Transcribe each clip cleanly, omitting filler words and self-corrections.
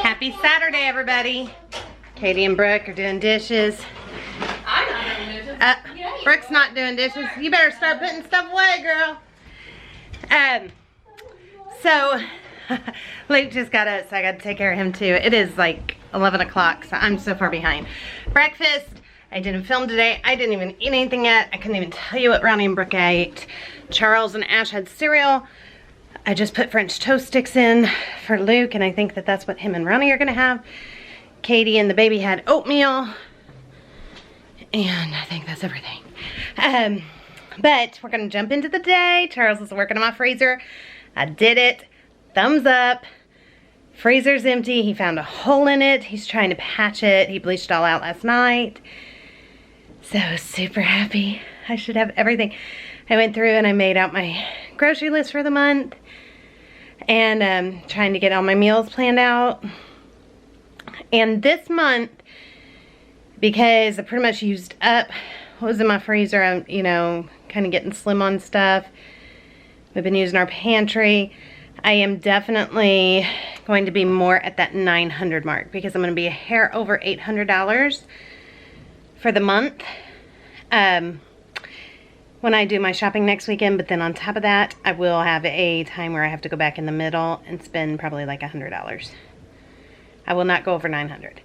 Happy Saturday, everybody. Katie and Brooke are doing dishes. I'm not doing dishes. Brooke's not doing dishes. You better start putting stuff away, girl. So Luke just got up, so I got to take care of him too. It is like 11 o'clock, so I'm so far behind. Breakfast, I didn't film today. I didn't even eat anything yet. I couldn't even tell you what Ronnie and Brooke ate. Charles and Ash had cereal. I just put French toast sticks in for Luke, and I think that that's what him and Ronnie are gonna have. Katie and the baby had oatmeal, and I think that's everything. But we're gonna jump into the day. Charles is working on my freezer. I did it. Thumbs up. Freezer's empty. He found a hole in it. He's trying to patch it. He bleached it all out last night. So super happy. I should have everything. I went through and I made out my grocery list for the month. And trying to get all my meals planned out. And this month, because I pretty much used up what was in my freezer, I'm, you know, kind of getting slim on stuff. We've been using our pantry. I am definitely going to be more at that 900 mark because I'm going to be a hair over $800 for the month when I do my shopping next weekend. But then on top of that, I will have a time where I have to go back in the middle and spend probably like $100. I will not go over 900.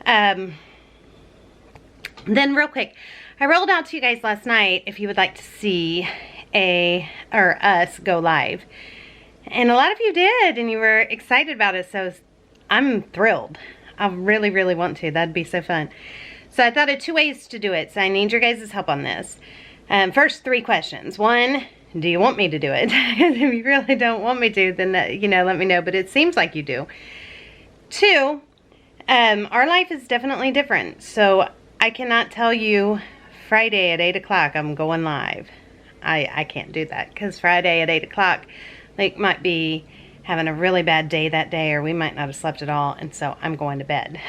Then real quick, I rolled out to you guys last night if you would like to see us go live. And a lot of you did, and you were excited about it, so I'm thrilled. I really, really want to. That'd be so fun. So I thought of 2 ways to do it, so I need your guys' help on this. First, 3 questions. 1, do you want me to do it? If you really don't want me to, then, you know, let me know, but it seems like you do. 2, our life is definitely different, so I cannot tell you Friday at 8 o'clock I'm going live. I can't do that, because Friday at 8 o'clock, Luke might be having a really bad day that day, or we might not have slept at all, and so I'm going to bed.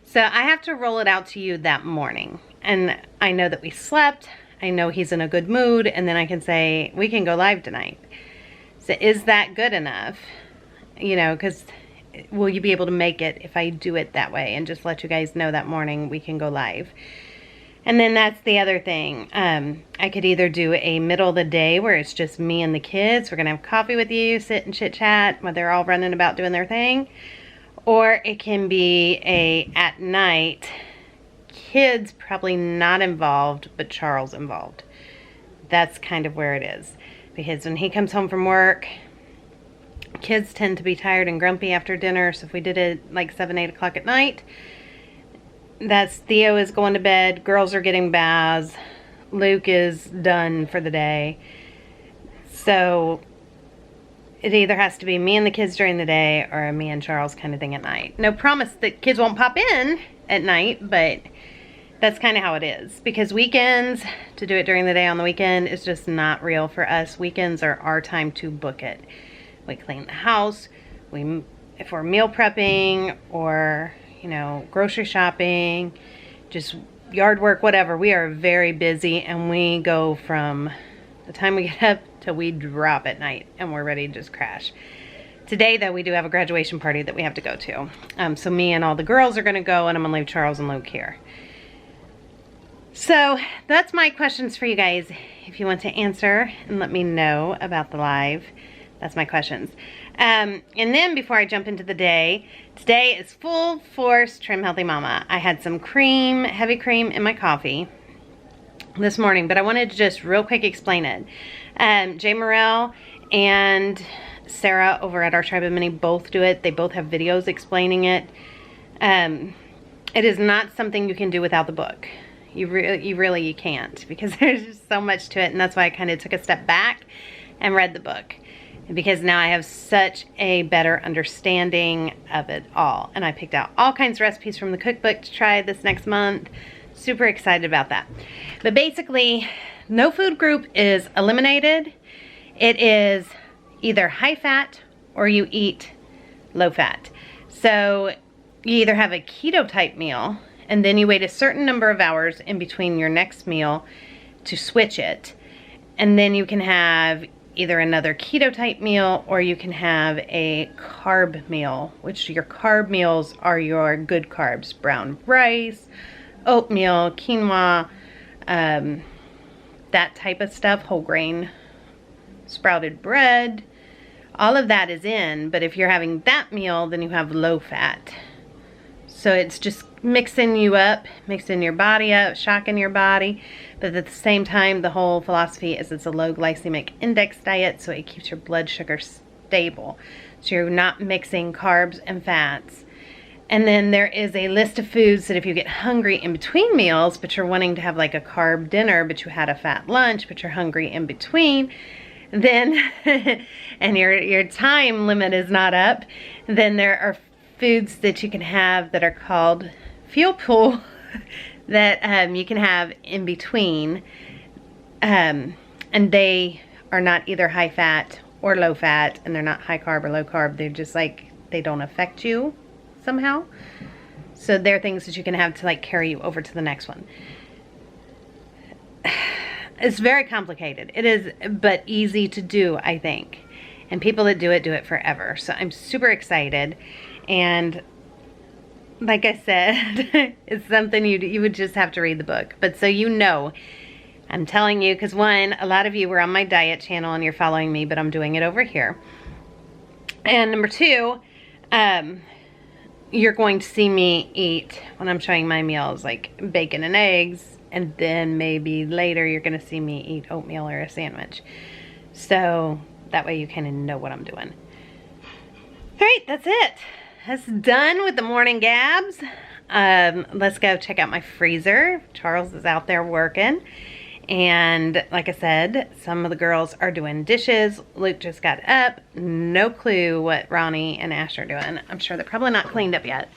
So I have to roll it out to you that morning. And I know that we slept, I know he's in a good mood, and then I can say, we can go live tonight. So is that good enough? You know, because will you be able to make it if I do it that way and just let you guys know that morning we can go live? And then that's the other thing. I could either do a middle of the day where it's just me and the kids. We're going to have coffee with you, sit and chit chat while they're all running about doing their thing. Or it can be a at night, kids probably not involved, but Charles involved. That's kind of where it is. Because when he comes home from work, kids tend to be tired and grumpy after dinner. So if we did it like 7, 8 o'clock at night, that's Theo is going to bed, girls are getting baths, Luke is done for the day. So it either has to be me and the kids during the day or me and Charles kind of thing at night. No promise that kids won't pop in at night, but that's kind of how it is. Because weekends, to do it during the day on the weekend is just not real for us. Weekends are our time to book it. We clean the house, if we're meal prepping or, you know, grocery shopping, just yard work, whatever. We are very busy, and we go from the time we get up till we drop at night, and we're ready to just crash. Today, though, we do have a graduation party that we have to go to. So me and all the girls are going to go, and I'm going to leave Charles and Luke here. So that's my questions for you guys. If you want to answer and let me know about the live, that's my questions. And then before I jump into the day, today is full force Trim Healthy Mama. I had some cream, heavy cream in my coffee this morning, but I wanted to just real quick explain it. Jay Morrell and Sarah over at our Tribe of Many both do it. They both have videos explaining it. It is not something you can do without the book. You really can't, because there's just so much to it, and that's why I kind of took a step back and read the book. Because now I have such a better understanding of it all. And I picked out all kinds of recipes from the cookbook to try this next month. Super excited about that. But basically, no food group is eliminated. It is either high fat or you eat low fat. So you either have a keto type meal, and then you wait a certain number of hours in between your next meal to switch it. And then you can have either another keto type meal, or you can have a carb meal, which your carb meals are your good carbs: brown rice, oatmeal, quinoa, that type of stuff, whole grain, sprouted bread. All of that is in, but if you're having that meal, then you have low fat. So it's just mixing you up, mixing your body up, shocking your body. But at the same time, the whole philosophy is it's a low glycemic index diet, so it keeps your blood sugar stable. So you're not mixing carbs and fats. And then there is a list of foods that if you get hungry in between meals, but you're wanting to have like a carb dinner, but you had a fat lunch, but you're hungry in between, then, and your time limit is not up, then there are foods that you can have that are called fuel pool that you can have in between, and they are not either high fat or low fat, and they're not high carb or low carb. They're just like, they don't affect you somehow. So they're things that you can have to like carry you over to the next one. It's very complicated. It is, but easy to do, I think. And people that do it forever. So I'm super excited. And like I said, it's something you would just have to read the book. But so you know, I'm telling you, because one, a lot of you were on my diet channel and you're following me, but I'm doing it over here. And number two, you're going to see me eat, when I'm showing my meals, like bacon and eggs. And then maybe later you're going to see me eat oatmeal or a sandwich. So that way you kind of know what I'm doing. All right, that's it. That's done with the morning gabs. Let's go check out my freezer. Charles is out there working. And like I said, some of the girls are doing dishes. Luke just got up. No clue what Ronnie and Ash are doing. I'm sure they're probably not cleaned up yet.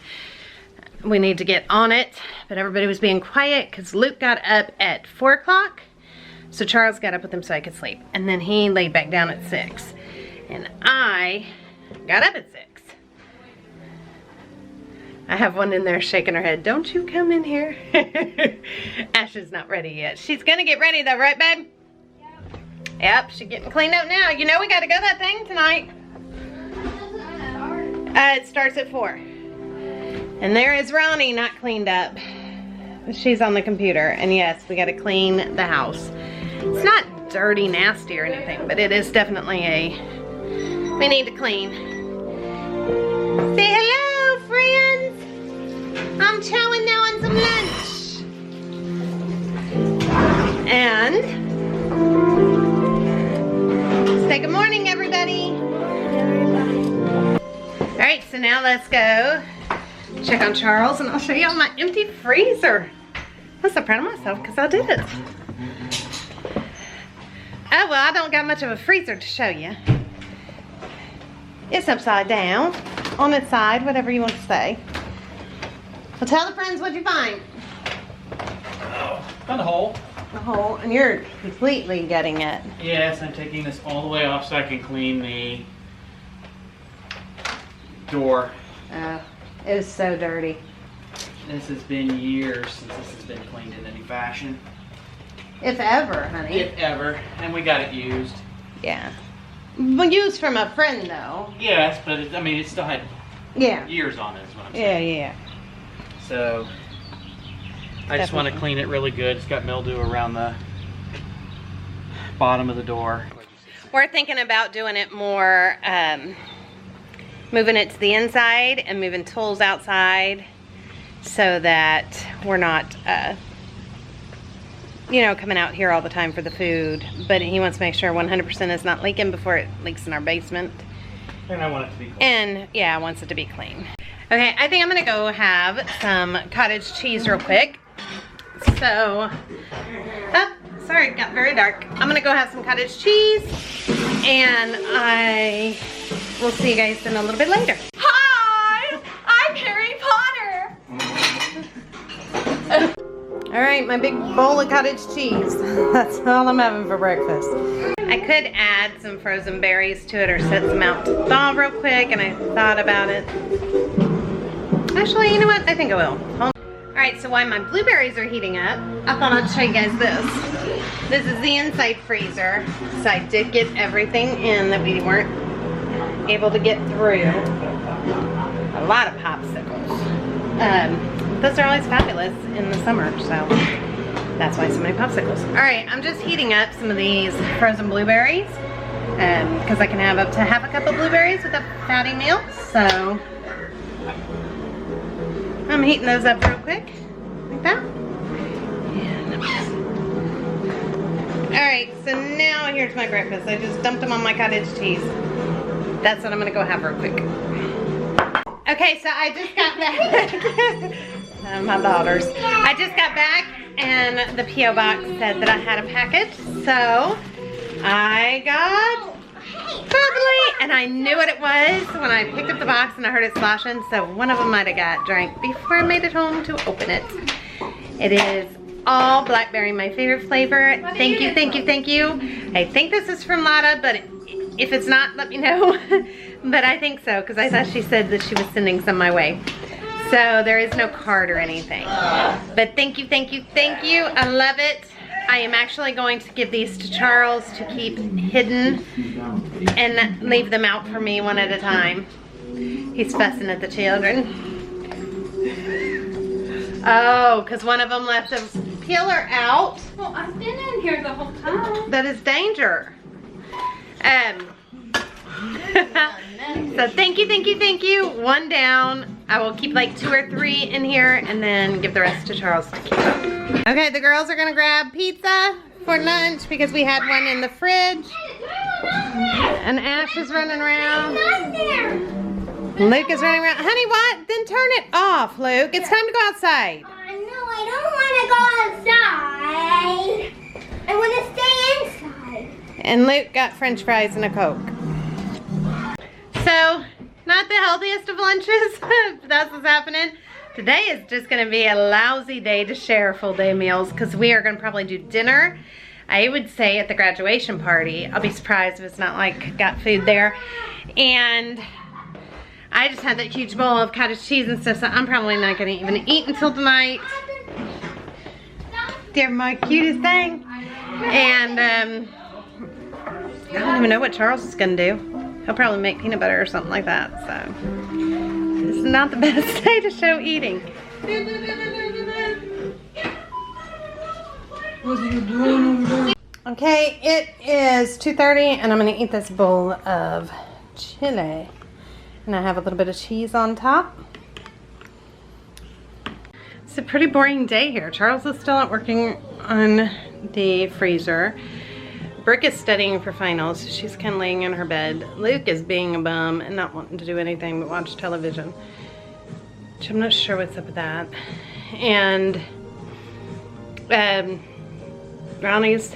We need to get on it, but everybody was being quiet because Luke got up at 4 o'clock. So Charles got up with him so I could sleep. And then he laid back down at 6. And I got up at 6. I have one in there shaking her head. Don't you come in here. Ash is not ready yet. She's gonna get ready though, right babe? Yep. Yep, she's getting cleaned up now. You know we gotta go that thing tonight. It starts at 4. And there is Ronnie, not cleaned up. She's on the computer. And yes, we gotta clean the house. It's not dirty, nasty or anything, but it is definitely we need to clean. Say hello, friends. I'm chowing now on some lunch. And say good morning, everybody. All right, so now let's go check on Charles, and I'll show you all my empty freezer. I'm so proud of myself because I did it. Oh, well, I don't got much of a freezer to show you. It's upside down, on its side, whatever you want to say. Well, tell the friends what you find. Oh, found a hole. A hole, and you're completely getting it. Yes, I'm taking this all the way off so I can clean the door. It is so dirty. This has been years since this has been cleaned in any fashion. If ever, honey. If ever. And we got it used. Yeah. Well, used from a friend, though. Yes, but I mean, it still had Yeah. years on it is what I'm Yeah, saying. yeah. So, I just want to clean it really good. It's got mildew around the bottom of the door. We're thinking about doing it more, moving it to the inside and moving tools outside so that we're not, you know, coming out here all the time for the food. But he wants to make sure 100% is not leaking before it leaks in our basement. And I want it to be clean. And yeah, wants it to be clean. Okay, I think I'm gonna go have some cottage cheese real quick. So, oh, sorry, it got very dark. I'm gonna go have some cottage cheese, and I will see you guys in a little bit later. Hi! I'm Harry Potter! All right, my big bowl of cottage cheese. That's all I'm having for breakfast. I could add some frozen berries to it or set some out to thaw real quick, and I thought about it. Actually, you know what? I think I will. All Alright, so while my blueberries are heating up, I thought I'd show you guys this. This is the inside freezer. So I did get everything in that we weren't able to get through. A lot of popsicles. Those are always fabulous in the summer, so that's why so many popsicles. Alright, I'm just heating up some of these frozen blueberries. Because I can have up to half a cup of blueberries with a fatty meal. So I'm heating those up real quick, like that. Alright, so now here's my breakfast. I just dumped them on my cottage cheese. That's what I'm gonna go have real quick. Okay, so I just got back. My daughters. I just got back and the P.O. box said that I had a package. So I got bubbly, and I knew what it was when I picked up the box and I heard it sloshing, so one of them might have got drank before I made it home to open it. It is all blackberry, my favorite flavor. Thank you, thank you, thank you. I think this is from Lotta, but if it's not, let me know. But I think so, because I thought she said that she was sending some my way. So there is no card or anything. But thank you, thank you, thank you. I love it. I am actually going to give these to Charles to keep hidden and leave them out for me one at a time. He's fussing at the children. Oh, because one of them left a peeler out. Well, I've been in here the whole time. That is danger. So thank you, thank you, thank you. One down. I will keep like 2 or 3 in here and then give the rest to Charles to keep up. Okay, the girls are gonna grab pizza for lunch because we had one in the fridge. And Ash is running around. Luke is running around. Honey, what? Then turn it off, Luke. It's time to go outside. No, I don't want to go outside. I want to stay inside. And Luke got French fries and a Coke. So, not the healthiest of lunches, but that's what's happening. Today is just gonna be a lousy day to share full day meals because we are gonna probably do dinner. I would say at the graduation party. I'll be surprised if it's not like got food there. And I just had that huge bowl of cottage cheese and stuff, so I'm probably not gonna even eat until tonight. They're my cutest thing. And I don't even know what Charles is gonna do. He'll probably make peanut butter or something like that, so. This is not the best day to show eating. What are you doing over there? Okay, it is 2:30 and I'm gonna eat this bowl of chili. And I have a little bit of cheese on top. It's a pretty boring day here. Charles is still out working on the freezer. Brooke is studying for finals. She's kind of laying in her bed. Luke is being a bum and not wanting to do anything but watch television. Which I'm not sure what's up with that. And Ronnie's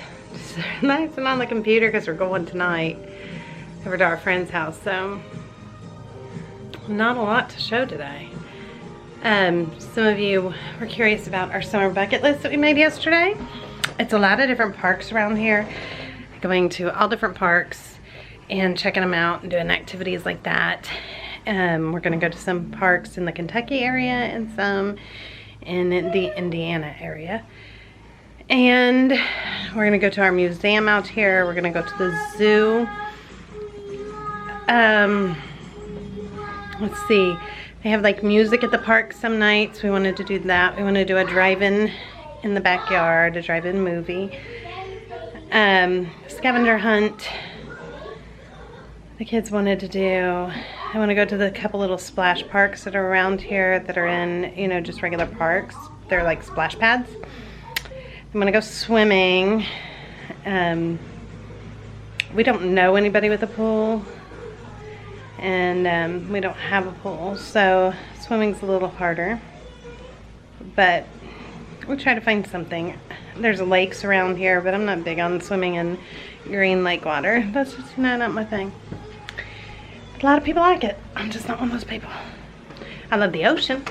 nice and on the computer because we're going tonight over to our friend's house. So not a lot to show today. Some of you were curious about our summer bucket list that we made yesterday. It's a lot of different parks around here. Going to all different parks and checking them out and doing activities like that. We're gonna go to some parks in the Kentucky area and some in the Indiana area. And we're gonna go to our museum out here. We're gonna go to the zoo. Let's see, they have like music at the park some nights. We wanted to do that. We want to do a drive-in in the backyard, a drive-in movie. Scavenger hunt. The kids wanted to do. I want to go to the couple little splash parks that are around here that are in, you know, just regular parks. They're like splash pads. I'm gonna go swimming. We don't know anybody with a pool, and we don't have a pool, so swimming's a little harder. But we'll try to find something. There's lakes around here, but I'm not big on swimming in green lake water. That's just not my thing. A lot of people like it. I'm just not one of those people. I love the ocean.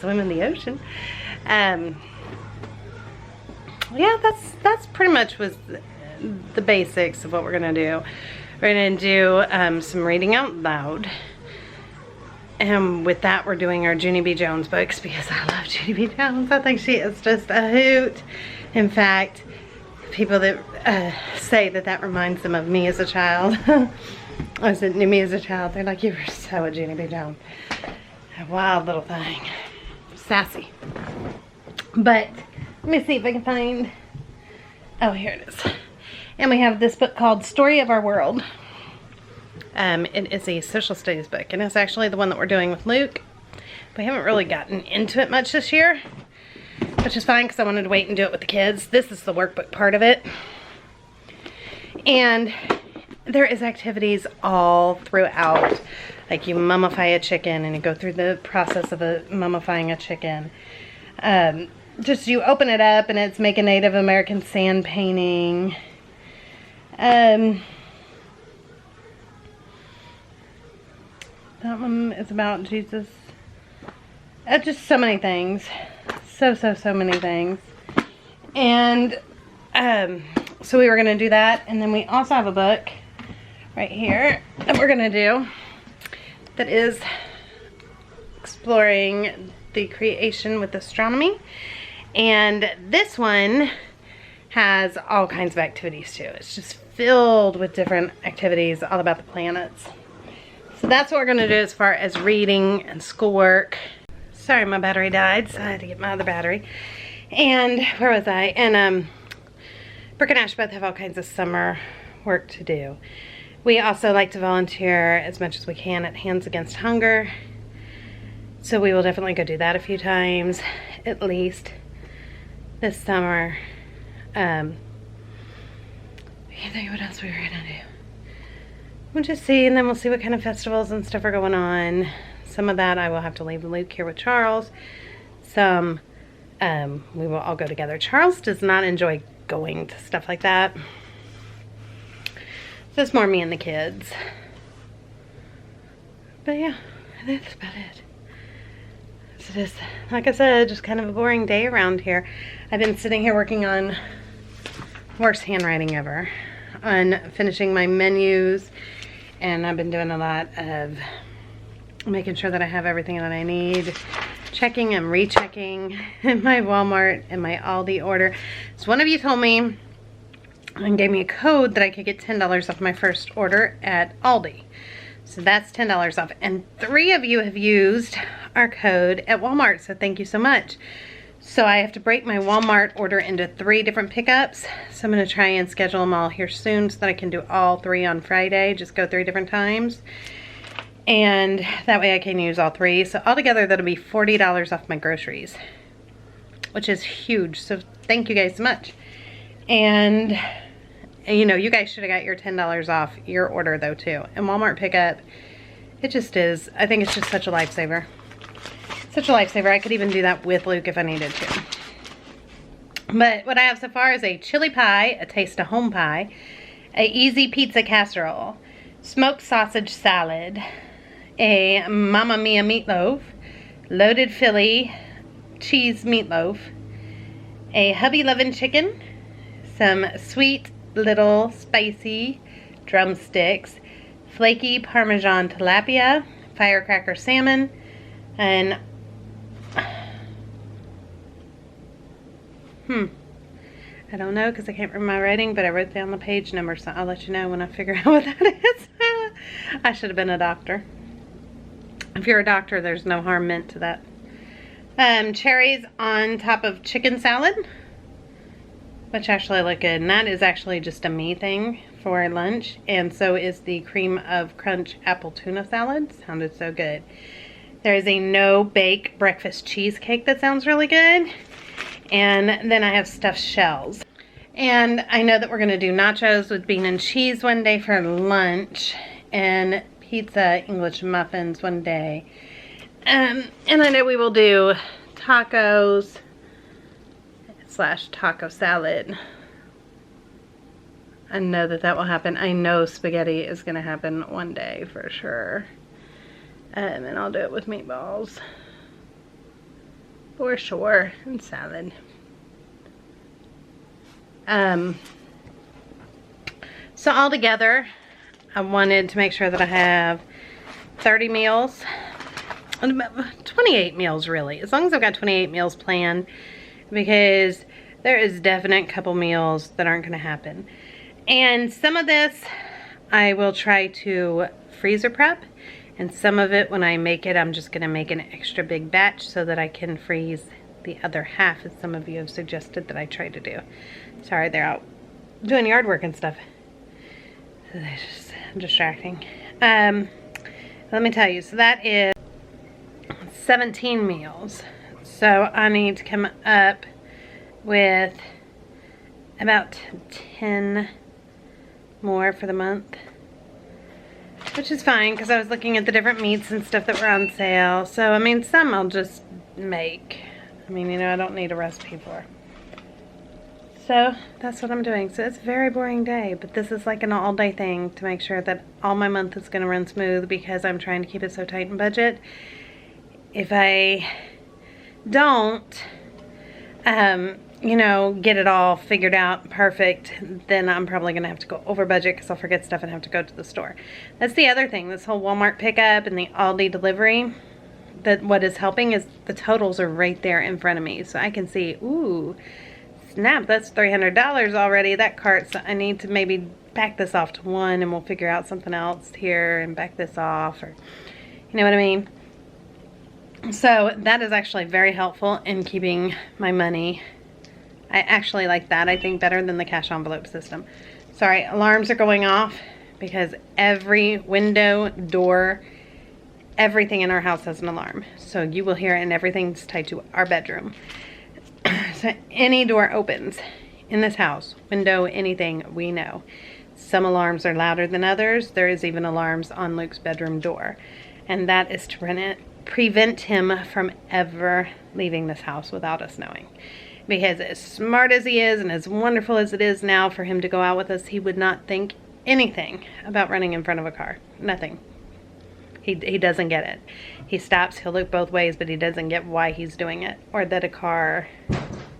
Swim in the ocean. Yeah, that's pretty much was the basics of what we're gonna do. We're gonna do some reading out loud. And with that, we're doing our Junie B. Jones books because I love Junie B. Jones. I think she is just a hoot. In fact, people that say that that reminds them of me as a child, or is it me as a child? They're like, you were so a Junie B. Jones. A wild little thing. Sassy. But let me see if I can find, oh, here it is. And we have this book called Story of Our World. It is a social studies book, and it's actually the one that we're doing with Luke. We haven't really gotten into it much this year, which is fine because I wanted to wait and do it with the kids. This is the workbook part of it. And there is activities all throughout. Like you mummify a chicken and you go through the process of mummifying a chicken. Just you open it up and it's make a Native American sand painting. That one is about Jesus. Just so many things. So many things. And so we were going to do that. And then we also have a book right here that we're going to do that is exploring the creation with astronomy. And this one has all kinds of activities too. It's just filled with different activities all about the planets. So that's what we're going to do as far as reading and schoolwork. Sorry, my battery died, so I had to get my other battery. And where was I? And Brooke and Ash both have all kinds of summer work to do. We also like to volunteer as much as we can at Hands Against Hunger. So we will definitely go do that a few times, at least this summer. I can't think of what else we were going to do. We'll just see, and then we'll see what kind of festivals and stuff are going on. Some of that I will have to leave Luke here with Charles. Some we will all go together. Charles does not enjoy going to stuff like that. So it's more me and the kids. But yeah, that's about it. So just, like I said, just kind of a boring day around here. I've been sitting here working on worst handwriting ever. On finishing my menus. And I've been doing a lot of making sure that I have everything that I need, checking and rechecking my Walmart and my Aldi order. So one of you told me and gave me a code that I could get $10 off my first order at Aldi. So that's $10 off. And 3 of you have used our code at Walmart, so thank you so much. So I have to break my Walmart order into 3 different pickups. So I'm going to try and schedule them all here soon so that I can do all 3 on Friday. Just go 3 different times. And that way I can use all 3. So altogether that'll be $40 off my groceries, which is huge. So thank you guys so much. And you know, you guys should have got your $10 off your order though too. And Walmart pickup, it just is. I think it's just such a lifesaver. Such a lifesaver. I could even do that with Luke if I needed to. But what I have so far is a chili pie, a taste of home pie, a easy pizza casserole, smoked sausage salad, a Mamma Mia meatloaf, loaded Philly cheese meatloaf, a hubby lovin' chicken, some sweet little spicy drumsticks, flaky Parmesan tilapia, firecracker salmon, and I don't know because I can't remember my writing, but I wrote down the page number, so I'll let you know when I figure out what that is. I should have been a doctor. If you're a doctor, there's no harm meant to that. Cherries on top of chicken salad, which actually look good. And that is actually just a me thing for lunch. And so is the cream of crunch apple tuna salad. Sounded so good. There is a no-bake breakfast cheesecake that sounds really good. And then I have stuffed shells. And I know that we're going to do nachos with bean and cheese one day for lunch. And pizza English muffins one day. And I know we will do tacos / taco salad. I know that that will happen. I know spaghetti is going to happen one day for sure. And then I'll do it with meatballs. For sure. And salad. So all together, I wanted to make sure that I have 30 meals 28 meals really, as long as I've got 28 meals planned, because there is definite couple meals that aren't going to happen. And some of this I will try to freezer prep, and some of it when I make it I'm just going to make an extra big batch so that I can freeze the other half, as some of you have suggested that I try to do. Sorry, they're out doing yard work and stuff. So they're just distracting. Let me tell you, so that is 17 meals. So I need to come up with about 10 more for the month, which is fine because I was looking at the different meats and stuff that were on sale. So I mean, some I'll just make. I mean, you know, I don't need a recipe for. So that's what I'm doing. So it's a very boring day, but this is like an all-day thing to make sure that all my month is going to run smooth, because I'm trying to keep it so tight in budget. If I don't, you know, get it all figured out perfect, then I'm probably going to have to go over budget because I'll forget stuff and have to go to the store. That's the other thing, this whole Walmart pickup and the Aldi delivery. That what is helping is the totals are right there in front of me, so I can see, ooh, snap, that's $300 already, that cart. So I need to maybe back this off to one, and we'll figure out something else here and back this off, or you know what I mean. So that is actually very helpful in keeping my money. I actually like that, I think, better than the cash envelope system. Sorry, alarms are going off because every window, door, everything in our house has an alarm. So you will hear it, and everything's tied to our bedroom. So any door opens in this house, window, anything, we know. Some alarms are louder than others. There is even alarms on Luke's bedroom door. And that is to prevent him from ever leaving this house without us knowing. Because as smart as he is and as wonderful as it is now for him to go out with us, he would not think anything about running in front of a car. Nothing. He doesn't get it. He stops, he'll look both ways, but he doesn't get why he's doing it, or that a car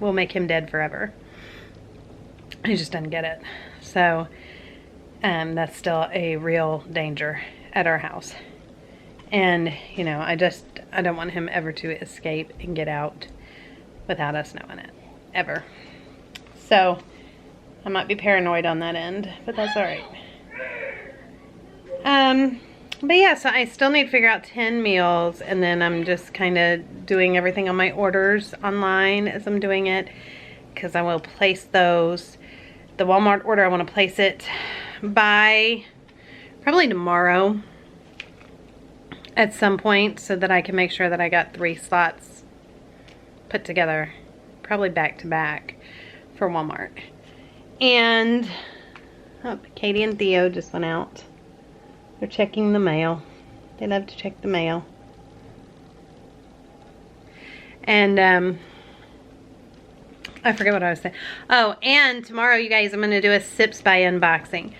will make him dead forever. He just doesn't get it. So that's still a real danger at our house. And, you know, I don't want him ever to escape and get out without us knowing it, ever. So I might be paranoid on that end, but that's all right. But yeah, so I still need to figure out 10 meals, and then I'm just kind of doing everything on my orders online as I'm doing it, because I will place those. The Walmart order, I want to place it by probably tomorrow at some point, so that I can make sure that I got 3 slots put together, probably back to back for Walmart. And oh, Katie and Theo just went out. They're checking the mail. They love to check the mail. And I forget what I was saying. Oh, and tomorrow, you guys, I'm going to do a Sips by unboxing.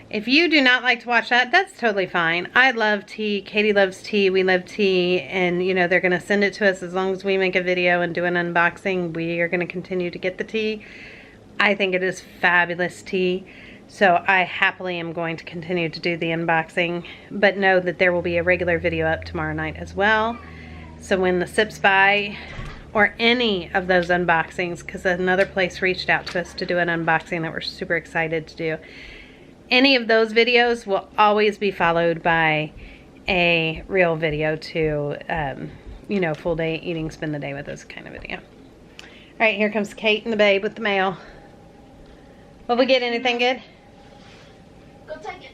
If you do not like to watch that, that's totally fine. I love tea. Katie loves tea. We love tea. And, you know, they're going to send it to us as long as we make a video and do an unboxing. We are going to continue to get the tea. I think it is fabulous tea. So I happily am going to continue to do the unboxing, but know that there will be a regular video up tomorrow night as well. So when the Sips by, or any of those unboxings, because another place reached out to us to do an unboxing that we're super excited to do, any of those videos will always be followed by a real video to, you know, full day eating, spend the day with us kind of video. All right, here comes Kate and the babe with the mail. Will we get anything good? Go take it.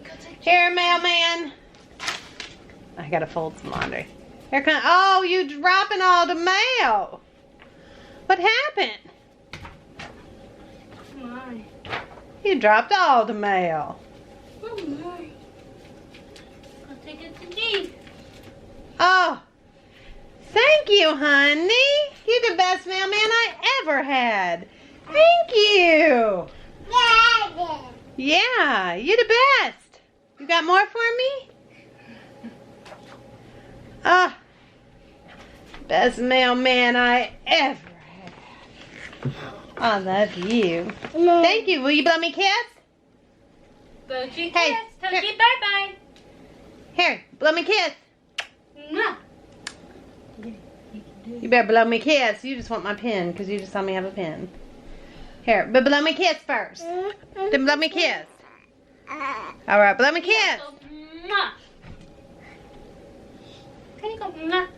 Go take it. Here, mailman. I gotta fold some laundry. Here comes. Oh, you dropping all the mail. What happened? My. You dropped all the mail. Oh my. Go take it to G. Oh, thank you, honey. You're the best mailman I ever had. Thank you. Yeah, you're the best. You got more for me? Oh, best mailman I ever had. I love you. Thank you. Will you blow me a kiss? Go to Hey, kiss. Tell here. G bye-bye. Here, blow me a kiss. No. You better blow me a kiss. You just want my pen because you just saw me have a pen. Here, but blow me a kiss first. Then blow me a kiss. All right, blow me a kiss. Mwah. Can you go? Mwah?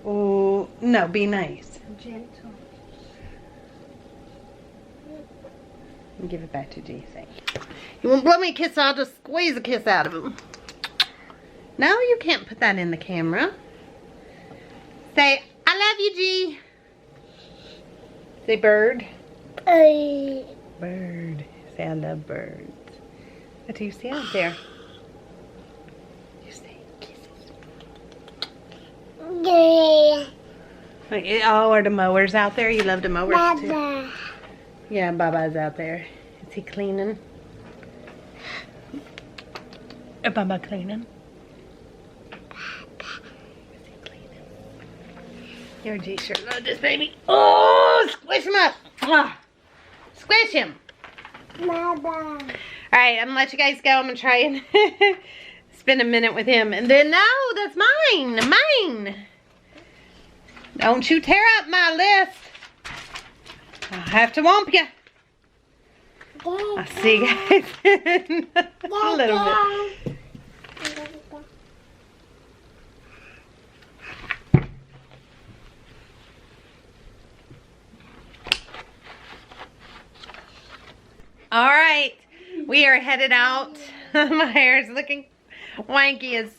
Oh, no, be nice. Gentle. Give it back to G. Thank you. You won't blow me a kiss, so I'll just squeeze a kiss out of him. No, you can't put that in the camera. Say, I love you, G. Say bird. Bird. Say, I love birds. What do you see out there? You say kisses. Oh, are the mowers out there? You love the mowers too. Yeah, Baba's out there. Is he cleaning? Is Baba cleaning? Is he cleaning? Your G sure loves this baby. Oh, squish him up. Ah, squish him. All right, I'm gonna let you guys go. I'm gonna try and spend a minute with him. And then, no, that's mine. Mine. Don't you tear up my list. I'll have to whomp you. I'll see you guys in a little bit. All right, we are headed out. My hair is looking wanky. It's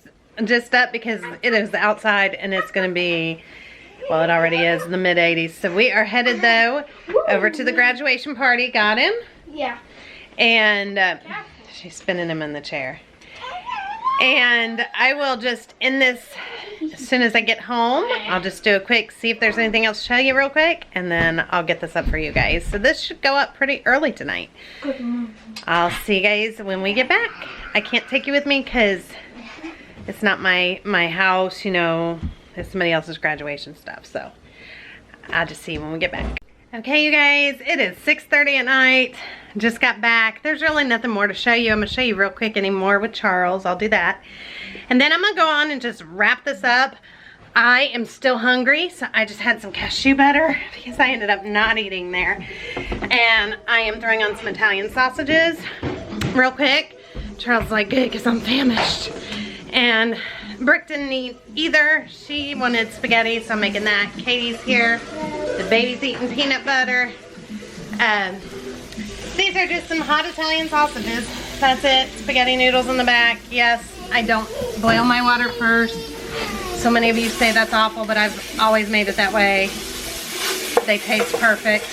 just up because it is outside and it's going to be, well, it already is in the mid 80s. So we are headed though over to the graduation party. Got him? Yeah. And she's spinning him in the chair. And I will just end this as soon as I get home. I'll just do a quick, see if there's anything else to show you real quick. And then I'll get this up for you guys. So this should go up pretty early tonight. I'll see you guys when we get back. I can't take you with me because it's not my house, you know. It's somebody else's graduation stuff. So I'll just see you when we get back. Okay, you guys, it is 6:30 at night. Just got back. There's really nothing more to show you. I'm going to show you real quick anymore with Charles. I'll do that. And then I'm going to go on and just wrap this up. I am still hungry, so I just had some cashew butter because I ended up not eating there. And I am throwing on some Italian sausages real quick. Charles is like, good, because I'm famished. And Brooke didn't eat either. She wanted spaghetti, so I'm making that. Katie's here. The baby's eating peanut butter. These are just some hot Italian sausages. That's it. Spaghetti noodles in the back. Yes, I don't boil my water first. So many of you say that's awful, but I've always made it that way. They taste perfect.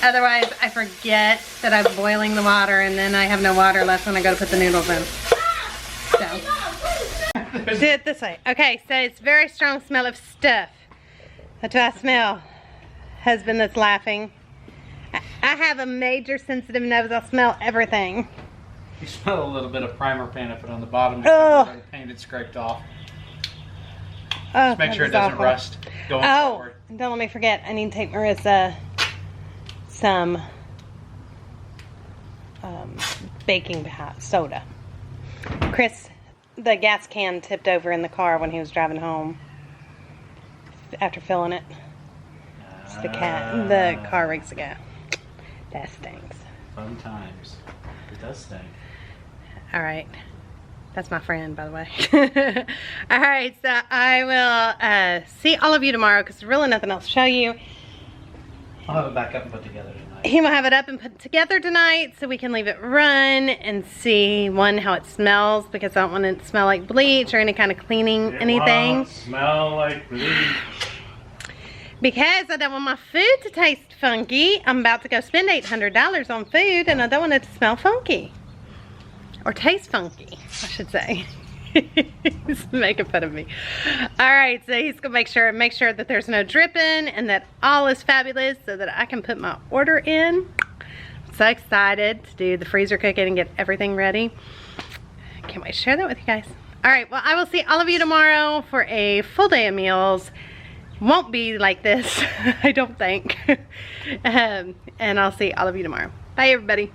Otherwise, I forget that I'm boiling the water and then I have no water left when I go to put the noodles in. So, do it this way. Okay, so it's very strong smell of stuff. That's what I smell. Husband that's laughing. I have a major sensitive nose. I smell everything. You smell a little bit of primer paint I put on the bottom. Oh. The paint had scraped off. Oh, Just make sure it doesn't rust going forward. Don't let me forget. I need to take Marissa some baking soda. Chris, the gas can tipped over in the car when he was driving home after filling it. It's the car rigs ago. That stinks. Fun times. It does stink. All right. That's my friend, by the way. All right, so I will see all of you tomorrow because there's really nothing else to show you. I'll have it back up and put together tonight. He will have it up and put together tonight so we can leave it run and see, how it smells, because I don't want it to smell like bleach or any kind of cleaning anything. Won't smell like bleach. Because I don't want my food to taste funky. I'm about to go spend $800 on food and I don't want it to smell funky. Or taste funky, I should say. He's making fun of me. Alright, so he's gonna make sure that there's no dripping and that all is fabulous so that I can put my order in. I'm so excited to do the freezer cooking and get everything ready. Can't wait to share that with you guys. Alright, well I will see all of you tomorrow for a full day of meals. Won't be like this, I don't think. And I'll see all of you tomorrow. Bye everybody.